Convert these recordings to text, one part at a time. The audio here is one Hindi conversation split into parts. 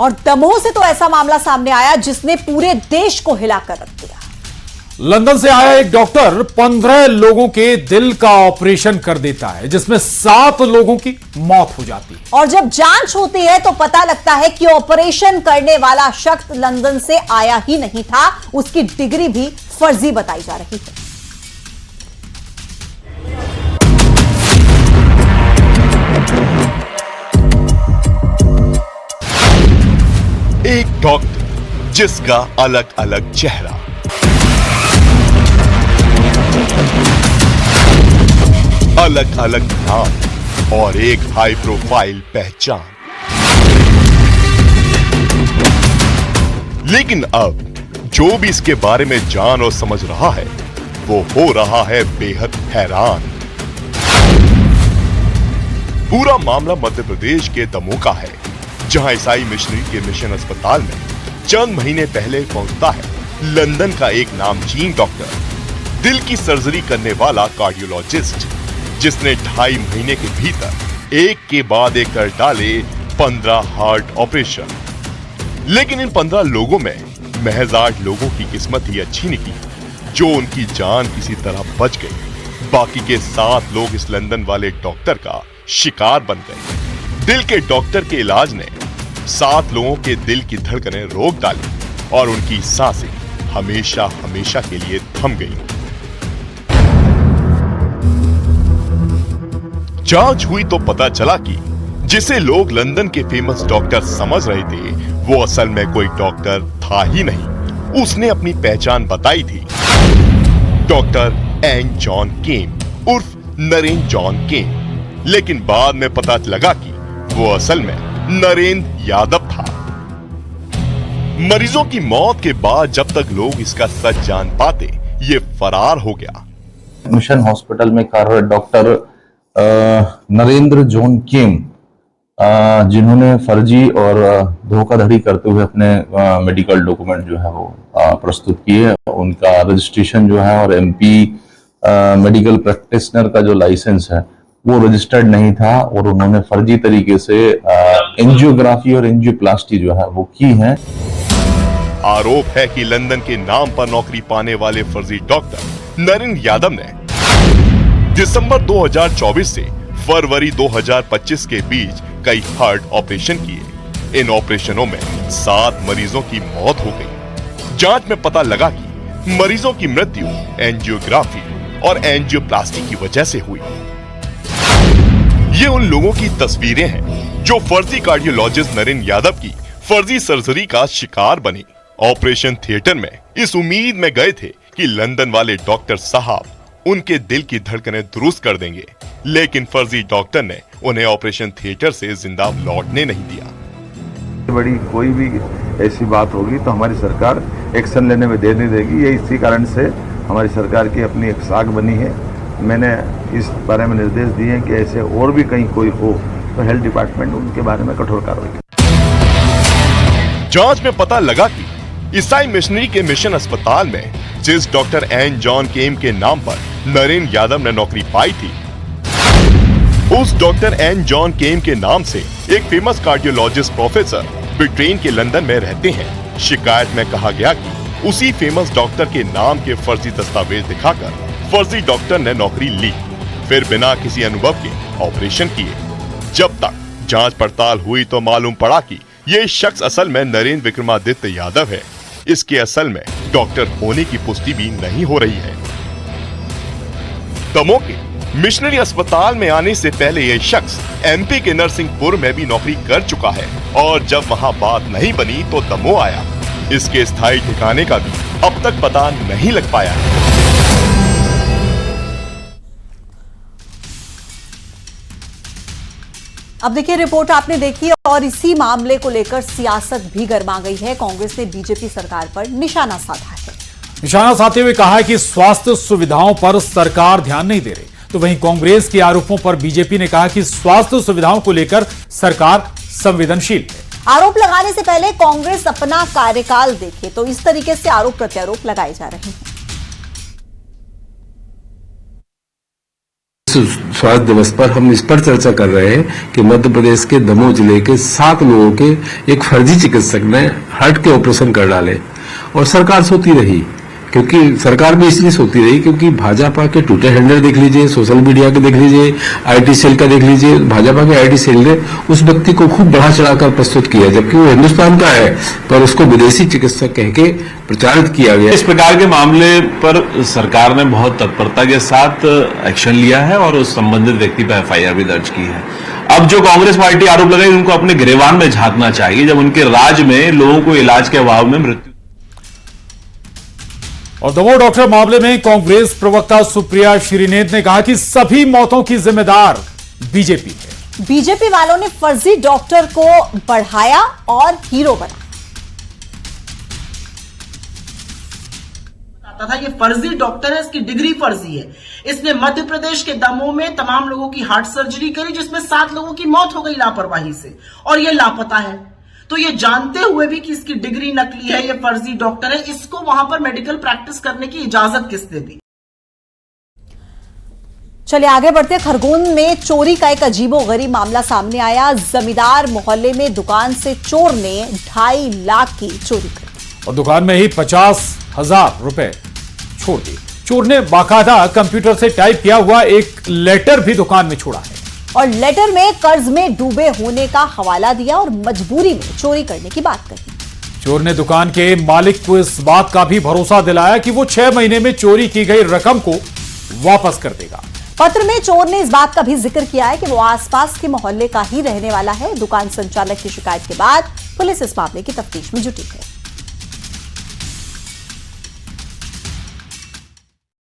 और दमोह से तो ऐसा मामला सामने आया जिसने पूरे देश को हिलाकर रख दिया। लंदन से आया एक डॉक्टर 15 लोगों के दिल का ऑपरेशन कर देता है, जिसमें 7 लोगों की मौत हो जाती है। और जब जांच होती है तो पता लगता है कि ऑपरेशन करने वाला शख्स लंदन से आया ही नहीं था, उसकी डिग्री भी फर्जी बताई जा रही है। एक डॉक्टर जिसका अलग अलग चेहरा, अलग अलग नाम और एक हाई प्रोफाइल पहचान। लेकिन अब जो भी इसके बारे में जान और समझ रहा है वो हो रहा है बेहद हैरान। पूरा मामला मध्य प्रदेश के दमोह का है, जहां ईसाई मिशनरी के मिशन अस्पताल में चंद महीने पहले पहुंचता है लंदन का एक नामचीन डॉक्टर, दिल की सर्जरी करने वाला कार्डियोलॉजिस्ट, जिसने 2.5 महीने के भीतर एक के बाद एक कर डाले 15 हार्ट ऑपरेशन। लेकिन इन 15 लोगों में महज 8 लोगों की किस्मत ही अच्छी निकली, जो उनकी जान किसी तरह बच गई। बाकी के 7 लोग इस लंदन वाले डॉक्टर का शिकार बन गए। दिल के डॉक्टर के इलाज ने 7 लोगों के दिल की धड़कनें रोक डाली और उनकी सांसें हमेशा हमेशा के लिए थम गई। जांच हुई तो पता चला कि जिसे लोग लंदन के फेमस डॉक्टर समझ रहे थे वो असल में कोई डॉक्टर था ही नहीं। उसने अपनी पहचान बताई थी, डॉक्टर एन जॉन केम उर्फ नरेन जॉन केम। लेकिन बाद में पता लगा कि वो असल में नरेंद्र यादव था। मरीजों की मौत के बाद जब तक लोग इसका सच जान पाते, ये फरार हो गया। मिशन हॉस्पिटल में कार्यरत डॉक्टर नरेंद्र जॉन केम, जिन्होंने फर्जी और धोखाधड़ी करते हुए अपने मेडिकल डॉक्यूमेंट जो है वो प्रस्तुत किए, उनका रजिस्ट्रेशन जो है और एमपी मेडिकल प्रैक्टिशनर का जो लाइसेंस है वो रजिस्टर्ड नहीं था और उन्होंने फर्जी तरीके से एंजियोग्राफी और एंजियोप्लास्टी जो है वो की है। आरोप है कि लंदन के नाम पर नौकरी पाने वाले फर्जी डॉक्टर नरेंद्र यादव ने दिसंबर 2024 से फरवरी 2025 के बीच कई हार्ट ऑपरेशन किए। इन ऑपरेशनों में 7 मरीजों की मौत हो गई। जांच में पता लगा कि मरीजों की मृत्यु एंजियोग्राफी और एंजियोप्लास्टी की वजह से हुई। ये उन लोगों की तस्वीरें हैं जो फर्जी कार्डियोलॉजिस्ट नरेंद्र यादव की फर्जी सर्जरी का शिकार बने। ऑपरेशन थिएटर में इस उम्मीद में गए थे कि लंदन वाले डॉक्टर साहब उनके दिल की धड़कनें दुरुस्त कर देंगे, लेकिन फर्जी डॉक्टर ने उन्हें ऑपरेशन थिएटर से जिंदा लौटने नहीं दिया। बड़ी कोई भी ऐसी बात होगी तो हमारी सरकार एक्शन लेने में देर नहीं देगी। ये इसी कारण से हमारी सरकार की अपनी एक साख बनी है। मैंने इस बारे में निर्देश दिए हैं कि ऐसे और भी कहीं कोई हो तो हेल्थ डिपार्टमेंट उनके बारे में कठोर कार्रवाई करे। जांच में पता लगा कि ईसाई मिशनरी के मिशन अस्पताल में जिस डॉक्टर एन जॉन केम के नाम पर नरेंद्र यादव ने नौकरी पाई थी, उस डॉक्टर एन जॉन केम के नाम से एक फेमस कार्डियोलॉजिस्ट प्रोफेसर ब्रिटेन के लंदन में रहते हैं। शिकायत में कहा गया कि उसी फेमस डॉक्टर के नाम के फर्जी दस्तावेज दिखाकर फर्जी डॉक्टर ने नौकरी ली, फिर बिना किसी अनुभव के ऑपरेशन किए। जब तक जांच पड़ताल हुई तो मालूम पड़ा कि ये शख्स असल में नरेंद्र विक्रमादित्य यादव है। इसके असल में डॉक्टर होने की पुष्टि भी नहीं हो रही है। दमोह के मिशनरी अस्पताल में आने से पहले यह शख्स एमपी के नरसिंहपुर में भी नौकरी कर चुका है और जब वहां बात नहीं बनी तो दमोह आया। इसके स्थायी ठिकाने का भी अब तक पता नहीं लग पाया है। अब देखिए, रिपोर्ट आपने देखी और इसी मामले को लेकर सियासत भी गर्मा गई है। कांग्रेस ने बीजेपी सरकार पर निशाना साधा है। निशाना साधते हुए कहा है कि स्वास्थ्य सुविधाओं पर सरकार ध्यान नहीं दे रही। तो वहीं कांग्रेस के आरोपों पर बीजेपी ने कहा कि स्वास्थ्य सुविधाओं को लेकर सरकार संवेदनशील है। आरोप लगाने से पहले कांग्रेस अपना कार्यकाल देखे, तो इस तरीके से आरोप प्रत्यारोप लगाए जा रहे हैं। स्वास्थ्य दिवस पर हम इस पर चर्चा कर रहे हैं कि मध्य प्रदेश के दमोह जिले के 7 लोगों के एक फर्जी चिकित्सक ने हार्ट के ऑपरेशन कर डाले और सरकार सोती रही। क्योंकि सरकार भी इसलिए सोती रही क्योंकि भाजपा के टूटे हैंडल देख लीजिए, सोशल मीडिया के देख लीजिए, आईटी सेल का देख लीजिए, भाजपा के आईटी सेल ने उस व्यक्ति को खूब बढ़ा चढ़ाकर प्रस्तुत किया, जबकि वो हिंदुस्तान का है, पर उसको विदेशी चिकित्सक कह के प्रचारित किया गया। इस प्रकार के मामले पर सरकार ने बहुत तत्परता के साथ एक्शन लिया है और उस संबंधित व्यक्ति पर एफआईआर भी दर्ज की है। अब जो कांग्रेस पार्टी आरोप लगाई, उनको अपने गिरेबान में झांकना चाहिए, जब उनके राज्य में लोगों को इलाज के अभाव में मृत्यु। और दमोह डॉक्टर मामले में कांग्रेस प्रवक्ता सुप्रिया श्रीनेत ने कहा कि सभी मौतों की जिम्मेदार बीजेपी है। बीजेपी वालों ने फर्जी डॉक्टर को बढ़ाया और हीरो बनाया। था ये फर्जी डॉक्टर है, इसकी डिग्री फर्जी है। इसने मध्य प्रदेश के दमोह में तमाम लोगों की हार्ट सर्जरी करी, जिसमें 7 लोगों की मौत हो गई लापरवाही से, और ये लापता है। तो ये जानते हुए भी कि इसकी डिग्री नकली है, ये फर्जी डॉक्टर है, इसको वहां पर मेडिकल प्रैक्टिस करने की इजाजत किसने दी? चलिए आगे बढ़ते। खरगोन में चोरी का एक अजीबोगरीब मामला सामने आया। जमींदार मोहल्ले में दुकान से चोर ने 2.5 लाख की चोरी कर और दुकान में ही 50,000 रुपए छोड़ दिए। चोर ने बाकायदा कंप्यूटर से टाइप किया हुआ एक लेटर भी दुकान में छोड़ा है और लेटर में कर्ज में डूबे होने का हवाला दिया और मजबूरी में चोरी करने की बात कही। चोर ने दुकान के मालिक को इस बात का भी भरोसा दिलाया कि वो 6 महीने में चोरी की गई रकम को वापस कर देगा। पत्र में चोर ने इस बात का भी जिक्र किया है कि वो आसपास के मोहल्ले का ही रहने वाला है। दुकान संचालक की शिकायत के बाद पुलिस इस मामले की तफ्तीश में जुटी है।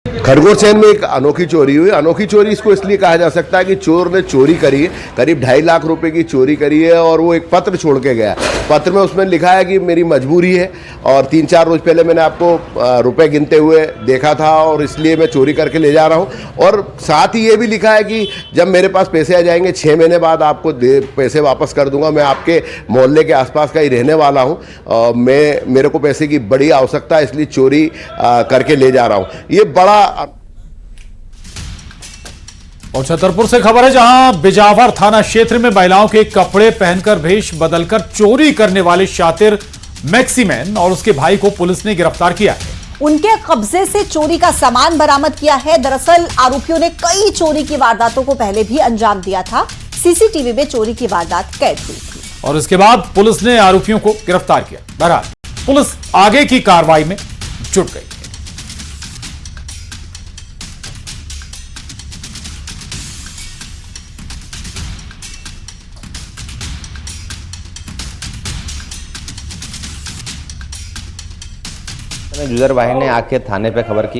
खरगोन शहर में एक अनोखी चोरी हुई। अनोखी चोरी इसको इसलिए कहा जा सकता है कि चोर ने चोरी करी है, करीब 2.5 लाख रुपए की चोरी करी है और वो एक पत्र छोड़ के गया। पत्र में उसमें लिखा है कि मेरी मजबूरी है और 3-4 रोज पहले मैंने आपको रुपए गिनते हुए देखा था और इसलिए मैं चोरी करके ले जा रहा हूँ। और साथ ही ये भी लिखा है कि जब मेरे पास पैसे आ जाएंगे 6 महीने बाद आपको पैसे वापस कर दूंगा। मैं आपके मोहल्ले के आसपास का ही रहने वाला हूँ, मेरे को पैसे की बड़ी आवश्यकता है, इसलिए चोरी करके ले जा रहा हूँ। ये बड़ा। और छतरपुर से खबर है, जहां बिजावर थाना क्षेत्र में महिलाओं के कपड़े पहनकर भेष बदलकर चोरी करने वाले शातिर मैक्सीमैन और उसके भाई को पुलिस ने गिरफ्तार किया है। उनके कब्जे से चोरी का सामान बरामद किया है। दरअसल आरोपियों ने कई चोरी की वारदातों को पहले भी अंजाम दिया था। सीसीटीवी में चोरी की वारदात कैद हुई थी और इसके बाद पुलिस ने आरोपियों को गिरफ्तार किया। बहरहाल पुलिस आगे की कार्रवाई में जुट गई। जुजर भाई ने आके थाने पे खबर की।